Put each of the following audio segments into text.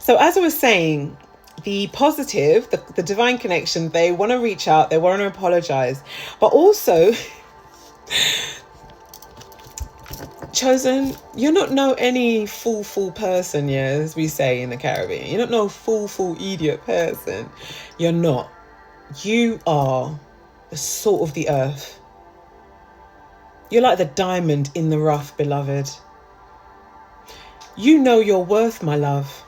So as I was saying, the positive, the divine connection, they want to reach out, they want to apologize, but also chosen, you're not no any fool person, yeah, as we say in the Caribbean. You're not no fool idiot person. You're not. You are the salt of the earth. You're like the diamond in the rough, beloved. You know your worth, my love.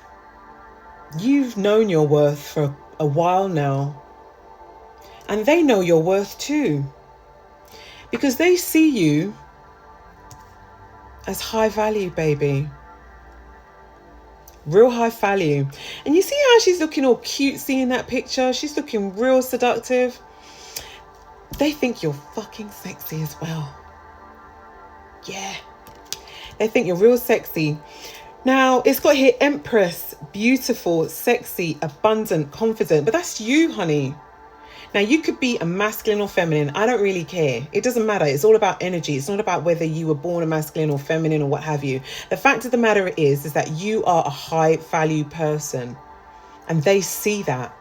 You've known your worth for a while now. And they know your worth too. Because they see you as high value, baby. Real high value. And you see how she's looking all cutesy in that picture? She's looking real seductive. They think you're fucking sexy as well. Yeah. They think you're real sexy. Now, it's got here Empress, beautiful, sexy, abundant, confident. But that's you, honey. Now, you could be a masculine or feminine. I don't really care. It doesn't matter. It's all about energy. It's not about whether you were born a masculine or feminine or what have you. The fact of the matter is that you are a high value person. And they see that.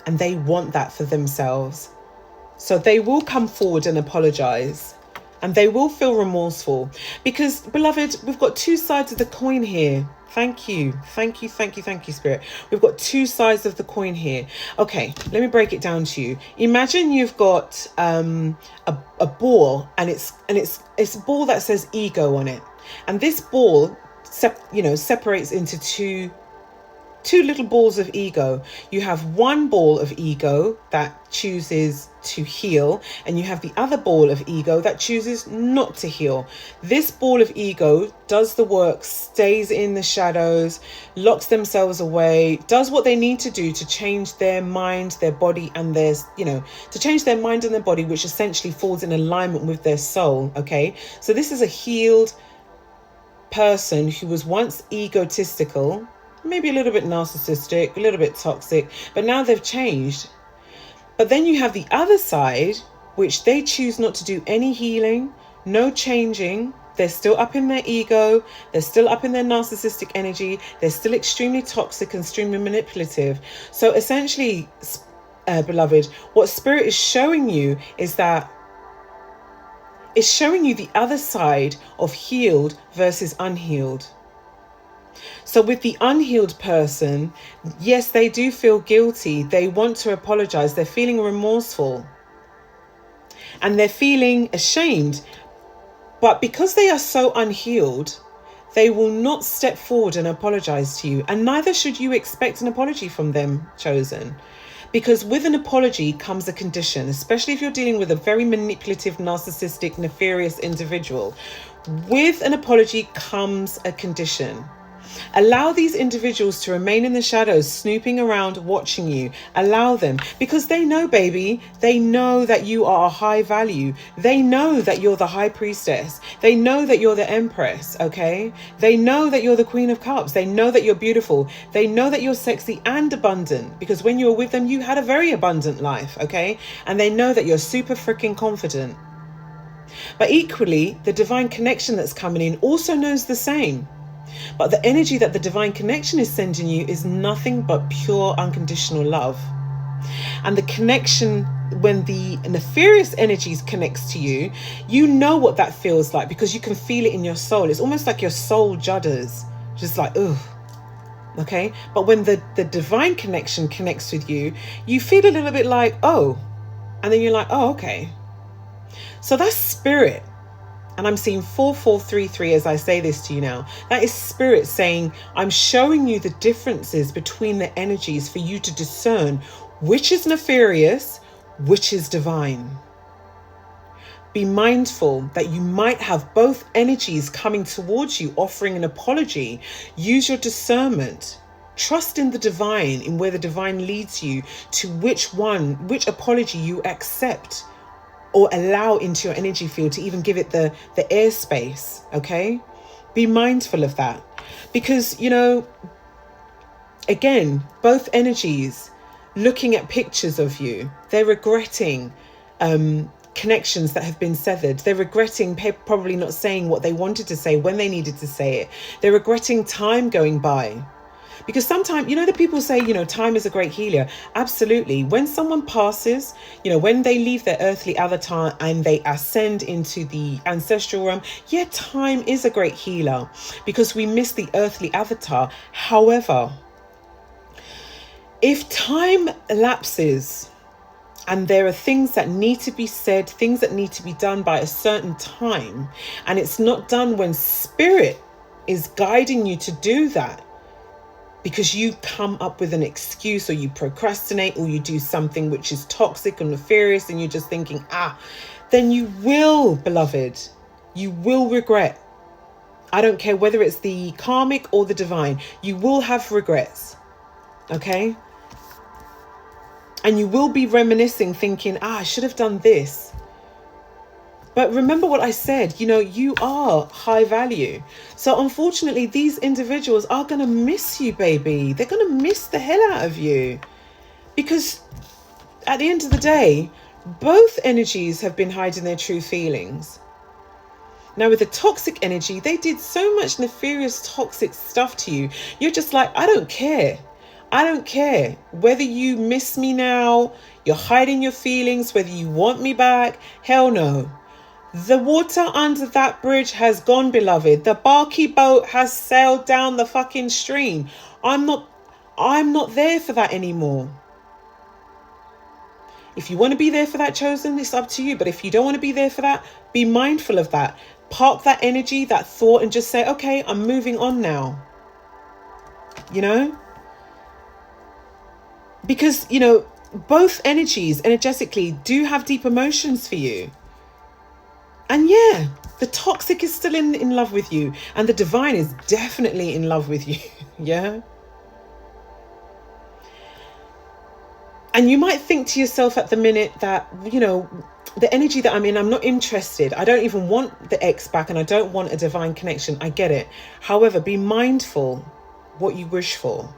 And they want that for themselves. So they will come forward and apologize. And they will feel remorseful. Because, beloved, we've got two sides of the coin here. Thank you. Thank you, Spirit. We've got two sides of the coin here. Okay, let me break it down to you. Imagine you've got a ball, and it's a ball that says ego on it. And this ball separates into two little balls of ego. You have one ball of ego that chooses to heal, and you have the other ball of ego that chooses not to heal. This ball of ego does the work, stays in the shadows, locks themselves away, does what they need to do to change their mind, their body, and to change their mind and their body, which essentially falls in alignment with their soul. Okay, so this is a healed person who was once egotistical, maybe a little bit narcissistic, a little bit toxic, but now they've changed. But then you have the other side, which they choose not to do any healing, no changing. They're still up in their ego. They're still up in their narcissistic energy. They're still extremely toxic and extremely manipulative. So essentially, beloved, what Spirit is showing you is that it's showing you the other side of healed versus unhealed. So with the unhealed person, yes, they do feel guilty. They want to apologize. They're feeling remorseful. And they're feeling ashamed. But because they are so unhealed, they will not step forward and apologize to you. And neither should you expect an apology from them, chosen. Because with an apology comes a condition, especially if you're dealing with a very manipulative, narcissistic, nefarious individual. With an apology comes a condition. Allow these individuals to remain in the shadows, snooping around, watching you. Allow them, because they know, baby, they know that you are a high value. They know that you're the high priestess. They know that you're the empress, okay? They know that you're the queen of cups. They know that you're beautiful. They know that you're sexy and abundant, because when you were with them, you had a very abundant life, okay? And they know that you're super freaking confident. But equally, the divine connection that's coming in also knows the same. But the energy that the divine connection is sending you is nothing but pure unconditional love. And the connection, when the nefarious energies connects to you, you know what that feels like, because you can feel it in your soul. It's almost like your soul judders, just like, ugh. Okay. But when the divine connection connects with you, you feel a little bit like, oh, and then you're like, oh, okay. So that's spirit. And I'm seeing 4433 as I say this to you now. That is spirit saying, I'm showing you the differences between the energies for you to discern which is nefarious, which is divine. Be mindful that you might have both energies coming towards you, offering an apology. Use your discernment. Trust in the divine, in where the divine leads you to which apology you accept or allow into your energy field, to even give it the airspace, okay? Be mindful of that. Because, again, both energies looking at pictures of you, they're regretting connections that have been severed. They're regretting probably not saying what they wanted to say when they needed to say it. They're regretting time going by. Because sometimes, the people say, time is a great healer. Absolutely. When someone passes, when they leave their earthly avatar and they ascend into the ancestral realm, yeah, time is a great healer because we miss the earthly avatar. However, if time lapses and there are things that need to be said, things that need to be done by a certain time, and it's not done when spirit is guiding you to do that, because you come up with an excuse, or you procrastinate, or you do something which is toxic and nefarious, and you're just thinking, then you will, beloved, you will regret. I don't care whether it's the karmic or the divine, you will have regrets, okay? And you will be reminiscing, thinking, I should have done this. But remember what I said, you are high value. So unfortunately, these individuals are going to miss you, baby. They're going to miss the hell out of you. Because at the end of the day, both energies have been hiding their true feelings. Now, with the toxic energy, they did so much nefarious, toxic stuff to you. You're just like, I don't care. I don't care whether you miss me now, you're hiding your feelings, whether you want me back. Hell no. The water under that bridge has gone, beloved. The barky boat has sailed down the fucking stream. I'm not there for that anymore. If you want to be there for that, chosen, it's up to you. But if you don't want to be there for that, be mindful of that. Park that energy, that thought, and just say, okay, I'm moving on now. Because, both energies energetically do have deep emotions for you. And yeah, the toxic is still in love with you, and the divine is definitely in love with you. Yeah. And you might think to yourself at the minute that, the energy that I'm in, I'm not interested. I don't even want the ex back, and I don't want a divine connection. I get it. However, be mindful what you wish for.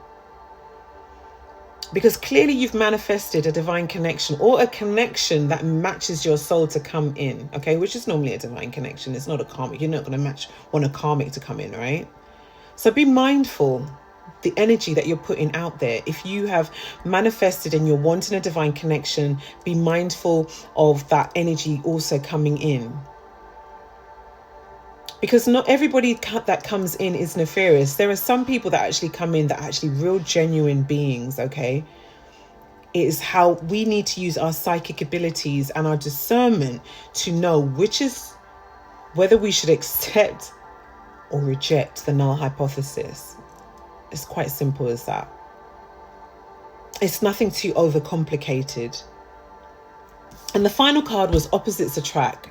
Because clearly you've manifested a divine connection, or a connection that matches your soul to come in, okay? Which is normally a divine connection. It's not a karmic. You're not going to want a karmic to come in, right? So be mindful the energy that you're putting out there. If you have manifested and you're wanting a divine connection, be mindful of that energy also coming in. Because not everybody that comes in is nefarious. There are some people that actually come in that are actually real genuine beings, okay? It is how we need to use our psychic abilities and our discernment to know whether we should accept or reject the null hypothesis. It's quite simple as that. It's nothing too overcomplicated. And the final card was opposites attract.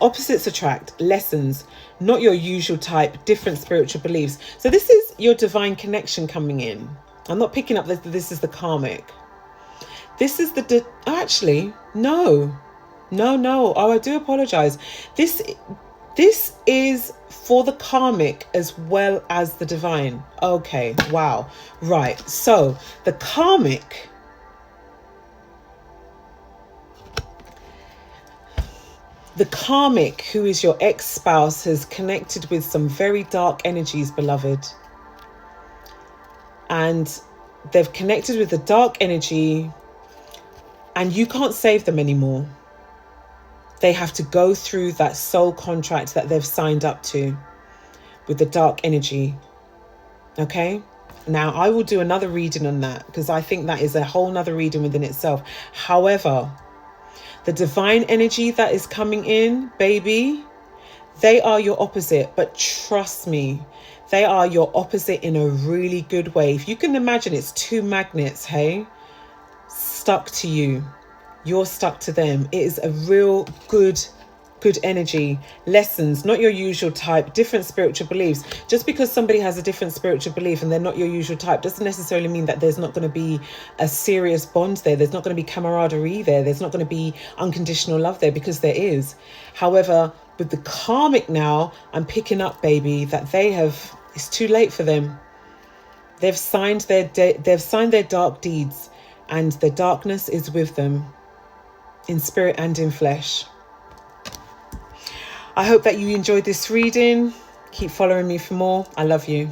Opposites attract, lessons, not your usual type, different spiritual beliefs. So this is your divine connection coming in. I'm not picking up that this is the karmic. This is actually, no. Oh, I do apologize. This is for the karmic as well as the divine. Okay, wow. Right, so the karmic, who is your ex-spouse, has connected with some very dark energies, beloved. And they've connected with the dark energy, and you can't save them anymore. They have to go through that soul contract that they've signed up to with the dark energy. Okay? Now, I will do another reading on that, because I think that is a whole nother reading within itself. However, the divine energy that is coming in, baby, they are your opposite. But trust me, they are your opposite in a really good way. If you can imagine, it's two magnets, hey, stuck to you. You're stuck to them. It is a real good energy. Lessons, not your usual type, different spiritual beliefs. Just because somebody has a different spiritual belief and they're not your usual type doesn't necessarily mean that there's not going to be a serious bond there. There's not going to be camaraderie there. There's not going to be unconditional love there, because there is. However, with the karmic now, I'm picking up, baby, that it's too late for them. They've signed their dark deeds, and the darkness is with them in spirit and in flesh. I hope that you enjoyed this reading. Keep following me for more. I love you.